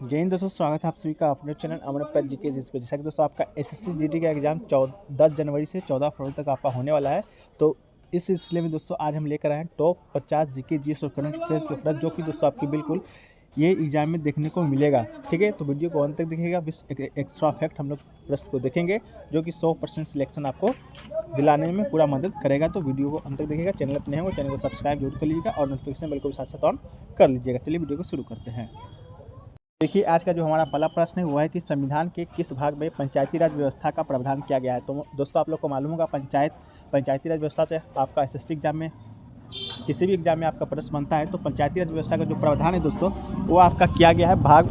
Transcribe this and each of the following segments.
जय हिंद दोस्तों, स्वागत है आप सभी का अपने चैनल अमर पर जीके जिस पर। जैसा कि दोस्तों आपका एसएससी जीडी का एग्जाम 10 जनवरी से 14 फरवरी तक आपका होने वाला है। तो इस सिलसिले में दोस्तों आज हम लेकर आए हैं टॉप 50 जीके जीएस और करंट अफेयर्स के प्रश्न, जो कि दोस्तों आपकी बिल्कुल ये एग्जाम में देखने को मिलेगा। ठीक है, तो वीडियो को अंत तक देखिएगा। एक्स्ट्रा फैक्ट हम लोग प्रश्न को देखेंगे जो कि 100% सिलेक्शन आपको दिलाने में पूरा मदद करेगा। तो वीडियो को अंत तक देखिएगा। चैनल पर नए हो चैनल को सब्सक्राइब जरूर कर लीजिएगा और नोटिफिकेशन बेल को भी साथ साथ ऑन कर लीजिएगा। चलिए वीडियो को शुरू करते हैं। देखिए, आज का जो हमारा पहला प्रश्न है वो है कि संविधान के किस भाग में पंचायती राज व्यवस्था का प्रावधान किया गया है। तो दोस्तों आप लोग को मालूम होगा पंचायती राज व्यवस्था से आपका एसएससी एग्जाम में किसी भी एग्जाम में आपका प्रश्न बनता है। तो पंचायती राज व्यवस्था का जो प्रावधान है दोस्तों वो आपका किया गया है भाग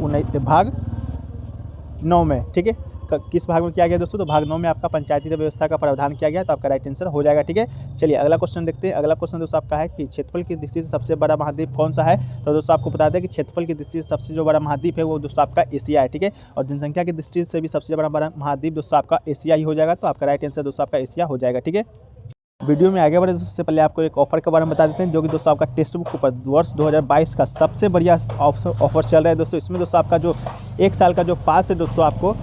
9 में। ठीक है, किस भाग में किया गया दोस्तों? तो भाग 9 में आपका पंचायती राज व्यवस्था का प्रावधान किया गया। तो आपका राइट आंसर हो जाएगा। ठीक है, चलिए अगला क्वेश्चन देखते हैं। अगला क्वेश्चन दोस्तों आपका है कि क्षेत्रफल की दृष्टि से सबसे बड़ा महाद्वीप कौन सा है। तो दोस्तों आपको बता दें कि क्षेत्रफल की दृष्टि से सबसे जो बड़ा महाद्वीप है वो दोस्तों आपका एशिया है। ठीक है, और जनसंख्या की दृष्टि से भी सबसे बड़ा महाद्वीप दोस्तों आपका एशिया ही हो जाएगा। तो आपका राइट आंसर दोस्तों आपका एशिया हो जाएगा। ठीक है, वीडियो में आगे बढ़े उससे पहले आपको एक ऑफर के बारे में बता देते हैं, जो कि दोस्तों आपका टेक्स्ट बुक पर वर्ष 2022 का सबसे बढ़िया ऑफर चल रहा है दोस्तों। इसमें दोस्तों आपका जो 1 साल का जो पास है दोस्तों आपको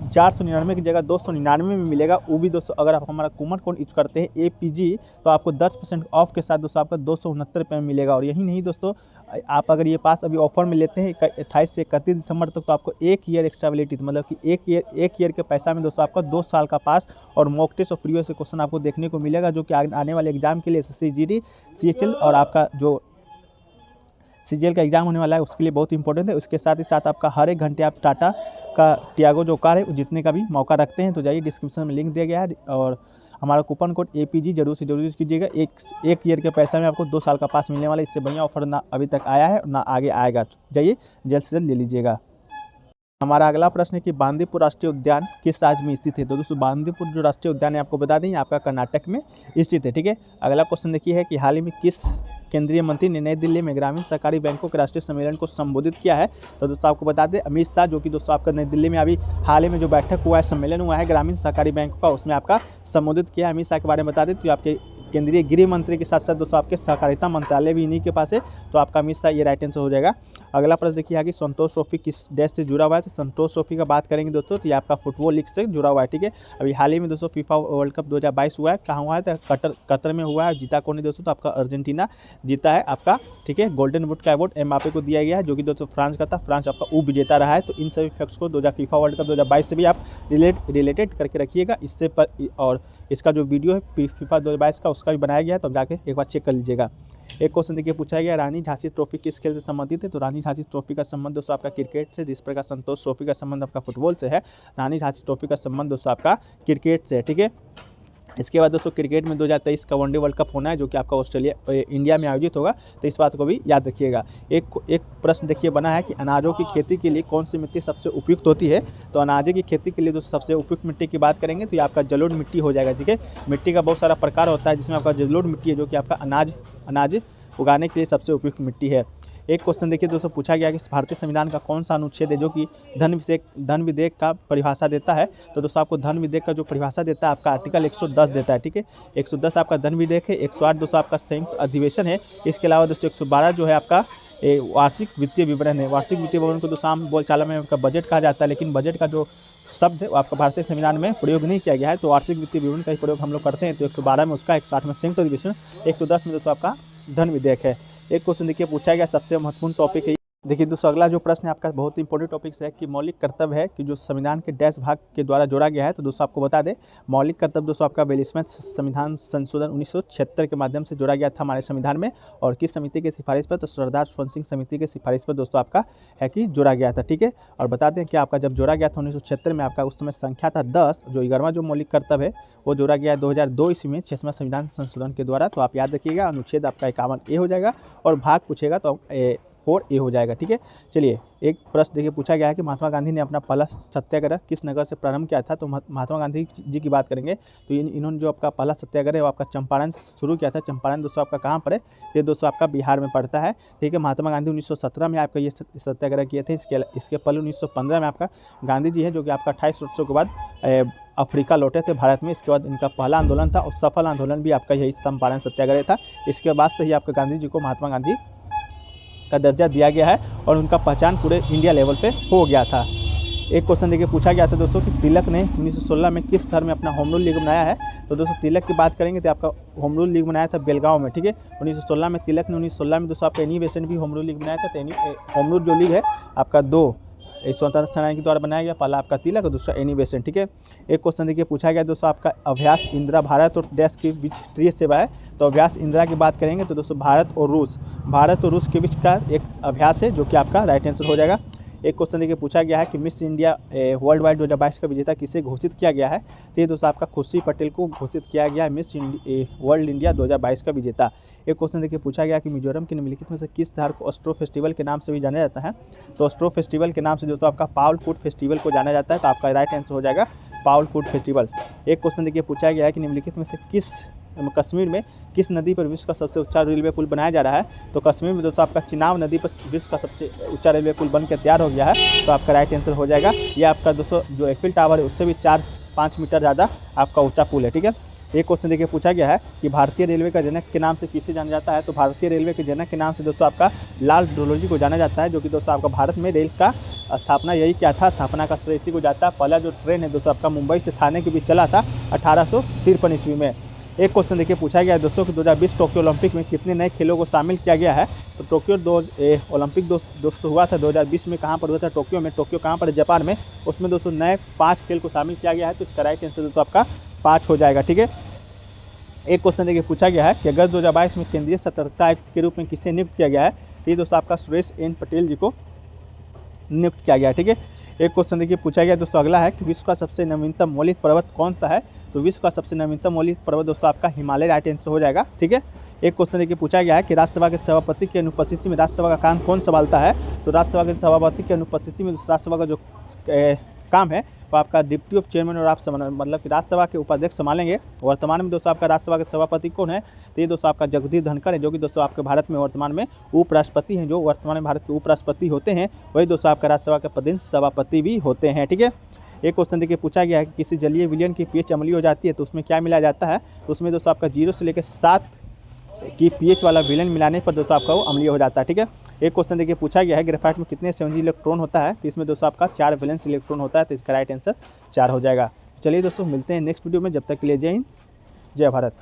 499 की जगह 299 में मिलेगा। वो भी दोस्तों अगर आप हमारा कूपन कोड यूज करते हैं APG तो आपको 10% ऑफ के साथ दोस्तों आपका 269 रुपये में मिलेगा। और यही नहीं दोस्तों, आप अगर ये पास अभी ऑफर में लेते हैं 28 से 31 दिसंबर तक तो आपको 1 ईयर एक्स्ट्रा वैलिडिटी, मतलब कि एक ईयर के पैसा में दोस्तों आपका 2 साल का पास और मॉक टेस्ट और प्रीवियस क्वेश्चन आपको देखने को मिलेगा, जो कि आने वाले एग्जाम के लिए एसएससी जीडी CHL और आपका जो CGL का एग्जाम होने वाला है उसके लिए बहुत इंपॉर्टेंट है। उसके साथ ही साथ आपका हर एक घंटे आप टाटा का टियागो जो कार है जीतने का भी मौका रखते हैं। तो जाइए, डिस्क्रिप्शन में लिंक दिया गया है और हमारा कूपन कोड APG जरूर से जरूर यूज़ कीजिएगा। एक ईयर के पैसा में आपको 2 साल का पास मिलने वाला है। इससे बढ़िया ऑफर ना अभी तक आया है ना आगे आएगा। जाइए जल्द से जल्द ले लीजिएगा। हमारा अगला प्रश्न है कि बांदीपुर राष्ट्रीय उद्यान किस राज्य में स्थित है। तो दोस्तों बांदीपुर जो राष्ट्रीय उद्यान है आपको बता दें आपका कर्नाटक में स्थित है। ठीक है, अगला क्वेश्चन देखिए है कि हाल ही में किस केंद्रीय मंत्री ने नई दिल्ली में ग्रामीण सहकारी बैंकों के राष्ट्रीय सम्मेलन को संबोधित किया है। तो दोस्तों आपको बता दें अमित शाह, जो कि दोस्तों आपका नई दिल्ली में अभी हाल ही में जो बैठक हुआ है, सम्मेलन हुआ है ग्रामीण सहकारी बैंकों का, उसमें आपका संबोधित किया है। अमित शाह के बारे में बता दें तो आपके केंद्रीय गृह मंत्री के साथ साथ दोस्तों आपके सहकारिता मंत्रालय भी इन्हीं के पास है। तो आपका अमित शाह ये राइट आंसर हो जाएगा। अगला प्रश्न देखिए है कि संतोष ट्रॉफी किस देश से जुड़ा हुआ है। तो संतोष ट्रॉफी का बात करेंगे दोस्तों तो ये आपका फुटबॉल लीग से जुड़ा हुआ है। ठीक है, अभी हाल ही में दोस्तों फीफा वर्ल्ड कप 2022 हुआ है। कहाँ हुआ है? तो कतर में हुआ है। जीता कौन है दोस्तों? तो आपका अर्जेंटीना जीता है आपका। ठीक है, गोल्डन बूट का अवार्ड एमबाप्पे को दिया गया है, जो कि दोस्तों फ्रांस का था। फ्रांस आपका विजेता रहा है। तो इन सभी फैक्ट्स को फीफा वर्ल्ड कप 2022 से भी आप रिलेटेड करके रखिएगा। इससे पर और इसका जो वीडियो है फीफा 2022 का उसका भी बनाया गया है, तो जाके एक बार चेक कर लीजिएगा। एक क्वेश्चन देखिए पूछा गया, रानी झांसी ट्रॉफी किस खेल से संबंधित है। तो रानी झांसी ट्रॉफी का संबंध दोस्तों आपका क्रिकेट से, जिस प्रकार संतोष ट्रॉफी का संबंध आपका फुटबॉल से है, रानी झांसी ट्रॉफी का संबंध दोस्तों आपका क्रिकेट से है। ठीक है, इसके बाद दोस्तों क्रिकेट में 2023 का वनडे वर्ल्ड कप होना है, जो कि आपका इंडिया में आयोजित होगा। तो इस बात को भी याद रखिएगा। एक प्रश्न देखिए बना है कि अनाजों की खेती के लिए कौन सी मिट्टी सबसे उपयुक्त होती है। तो अनाजे की खेती के लिए दोस्तों सबसे उपयुक्त मिट्टी की बात करेंगे तो ये आपका जलोढ़ मिट्टी हो जाएगा। ठीक है, मिट्टी का बहुत सारा प्रकार होता है, जिसमें आपका जलोढ़ मिट्टी है जो कि आपका अनाज उगाने के लिए सबसे उपयुक्त मिट्टी है। एक क्वेश्चन देखिए दोस्तों पूछा गया कि भारतीय संविधान का कौन सा अनुच्छेद है जो कि धन विधेयक का परिभाषा देता है। तो दोस्तों आपको धन विधेयक का जो परिभाषा देता है आपका आर्टिकल 110 देता है। ठीक है, 110 आपका धन विधेयक है। 108 दोस्तों आपका संयुक्त अधिवेशन है। इसके अलावा दोस्तों 112 जो है आपका वार्षिक वित्तीय विवरण है। वार्षिक वित्तीय विवरण को दोस्तों आम बोलचाल में आपका बजट कहा जाता है, लेकिन बजट का जो शब्द है वो आपका भारतीय संविधान में प्रयोग नहीं किया गया है। तो वार्षिक वित्तीय विवरण का ही प्रयोग हम लोग करते हैं। तो 112 में उसका, 108 में संयुक्त अधिवेशन, 110 में दोस्तों आपका धन विधेयक है। एक क्वेश्चन देखिए पूछा गया सबसे महत्वपूर्ण टॉपिक है। देखिए दोस्तों अगला जो प्रश्न है आपका बहुत इंपॉर्टेंट टॉपिक है कि मौलिक कर्तव्य है कि जो संविधान के डैश भाग के द्वारा जोड़ा गया है। तो दोस्तों आपको बता दें मौलिक कर्तव्य दोस्तों आपका 42वें संविधान संशोधन 1976 के माध्यम से जोड़ा गया था हमारे संविधान में। और किस समिति की सिफारिश पर? तो सरदार स्वर्ण सिंह समिति की सिफारिश पर दोस्तों आपका है कि जोड़ा गया था। ठीक है, और बता दें कि आपका जब जोड़ा गया था 1976 में, आपका उस समय संख्या था 10। जो 11वां जो मौलिक कर्तव्य है वो जोड़ा गया 2002 ईस्वी में 6वां संविधान संशोधन के द्वारा। तो आप याद रखिएगा अनुच्छेद आपका 51A हो जाएगा और भाग पूछेगा तो 4A हो जाएगा। ठीक है, चलिए एक प्रश्न देखिए पूछा गया है कि महात्मा गांधी ने अपना पहला सत्याग्रह किस नगर से प्रारंभ किया था। तो महात्मा गांधी जी की बात करेंगे तो इन्होंने जो आपका पहला सत्याग्रह है वो आपका चंपारण से शुरू किया था। चंपारण दोस्तों आपका कहाँ पर है? ये दोस्तों आपका बिहार में पड़ता है। ठीक है, महात्मा गांधी 1917 में आपका ये सत्याग्रह किए थे। इसके पहले 1915 में आपका गांधी जी है जो कि आपका 28 वर्षों के बाद अफ्रीका लौटे थे भारत में। इसके बाद इनका पहला आंदोलन था और सफल आंदोलन भी आपका यही चंपारण सत्याग्रह था। इसके बाद से ही आपका गांधी जी को महात्मा गांधी का दर्जा दिया गया है और उनका पहचान पूरे इंडिया लेवल पे हो गया था। एक क्वेश्चन देखिए पूछा गया था दोस्तों कि तिलक ने 1916 में किस शहर में अपना होम रूल लीग बनाया है। तो दोस्तों तिलक की बात करेंगे तो आपका होम रूल लीग बनाया था बेलगांव में, ठीक है। 1916 में तिलक ने 1916 में दोस्तों आपका एनी बेसेंट भी होम रूल लीग बनाया था। तो होम रूल जो लीग है आपका दो स्वतंत्र सेनानी के द्वारा बनाया गया, पहला आपका तिलक और दूसरा एनी बेसेंट, ठीक है। एक क्वेश्चन देखिए पूछा गया दोस्तों आपका अभ्यास इंदिरा भारत और देश के बीच ट्री सेवा है। तो अभ्यास इंदिरा की बात करेंगे तो दोस्तों भारत और रूस के बीच का एक अभ्यास है, जो कि आपका राइट आंसर हो जाएगा। एक क्वेश्चन देखिए पूछा गया है कि मिस इंडिया वर्ल्ड वाइड 2022 का विजेता किसे घोषित किया गया है। तो ये दोस्तों आपका खुशी पटेल को घोषित किया गया है मिस वर्ल्ड इंडिया 2022 का विजेता। एक क्वेश्चन देखिए पूछा गया कि मिजोरम के निम्नलिखित में से किस त्योहार को अस्ट्रो फेस्टिवल के नाम से भी जाना जाता है। तो अस्ट्रो फेस्टिवल के नाम से दोस्तों आपका पावलकुट फेस्टिवल को जाना जाता है। तो आपका राइट आंसर हो जाएगा पावलकुट फेस्टिवल। एक क्वेश्चन देखिए पूछा गया है कि निम्नलिखित में से कश्मीर में किस नदी पर विश्व का सबसे ऊंचा रेलवे पुल बनाया जा रहा है। तो कश्मीर में दोस्तों आपका चिनाब नदी पर विश्व का सबसे ऊंचा रेलवे पुल बनकर तैयार हो गया है। तो आपका राइट आंसर हो जाएगा। ये आपका दोस्तों जो एफिल टावर है उससे भी 4-5 मीटर ज़्यादा आपका ऊंचा पुल है, ठीक है। एक क्वेश्चन देखिए पूछा गया है कि भारतीय रेलवे का जनक के नाम से किसे जाना जाता है। तो भारतीय रेलवे के जनक के नाम से दोस्तों आपका लाल डोलोजी को जाना जाता है, जो कि दोस्तों आपका भारत में रेल का स्थापना यही क्या था, स्थापना का श्रेय इसी को जाता है। पहला जो ट्रेन है दोस्तों आपका मुंबई से थाने के बीच चला था 1853 ईस्वी में। एक क्वेश्चन देखिए पूछा गया है दोस्तों कि 2020 टोक्यो ओलंपिक में कितने नए खेलों को शामिल किया गया है। तो टोक्यो ओलंपिक दोस्तों हुआ था 2020 में, कहाँ पर हुआ था, टोक्यो में। टोक्यो कहाँ पर है, जापान में। उसमें दोस्तों नए 5 खेल को शामिल किया गया है। तो इसका राइट आंसर दोस्तों आपका 5 हो जाएगा, ठीक है। एक क्वेश्चन देखिए पूछा गया है कि अगस्त 2022 में केंद्रीय सतर्कता आयुक्त के रूप में किसे नियुक्त किया गया है। तो ये दोस्तों आपका सुरेश एन पटेल जी को नियुक्त किया गया है, ठीक है। एक क्वेश्चन देखिए पूछा गया दोस्तों अगला है कि विश्व का सबसे नवीनतम मौलिक पर्वत कौन सा है। तो विश्व का सबसे नवीनतम मौलिक पर्वत दोस्तों आपका हिमालय राइट आंसर हो जाएगा, ठीक है। एक क्वेश्चन देखिए पूछा गया है कि राज्यसभा के सभापति की अनुपस्थिति में राज्यसभा का काम कौन संभालता है। तो राज्यसभा के सभापति की अनुपस्थिति में राज्यसभा का जो काम है वो आपका डिप्टी ऑफ चेयरमैन और आप मतलब कि राज्यसभा के उपाध्यक्ष संभालेंगे। वर्तमान में दोस्तों आपका राज्यसभा के सभापति कौन है। तो ये दोस्तों आपका जगदीप धनखड़ है, जो कि दोस्तों आपके भारत में वर्तमान में उपराष्ट्रपति हैं। जो वर्तमान में भारत के उपराष्ट्रपति होते हैं वही दोस्तों आपका राज्यसभा के पदेन सभापति भी होते हैं, ठीक है। एक क्वेश्चन देखिए पूछा गया है कि किसी जलीय विलयन की पीएच अम्लीय हो जाती है तो उसमें क्या मिलाया जाता है। तो उसमें दोस्तों आपका 0 से लेकर 7 की पीएच वाला विलयन मिलाने पर दोस्तों आपका वो अम्लीय हो जाता है, ठीक है। एक क्वेश्चन देखिए पूछा गया है ग्रेफाइट में कितने संयोजी इलेक्ट्रॉन होता है। तो इसमें दोस्तों आपका 4 वैलेंस इलेक्ट्रॉन होता है। तो इसका राइट आंसर 4 हो जाएगा। चलिए दोस्तों मिलते हैं नेक्स्ट वीडियो में, जब तक के लिए जय हिंद, जय भारत।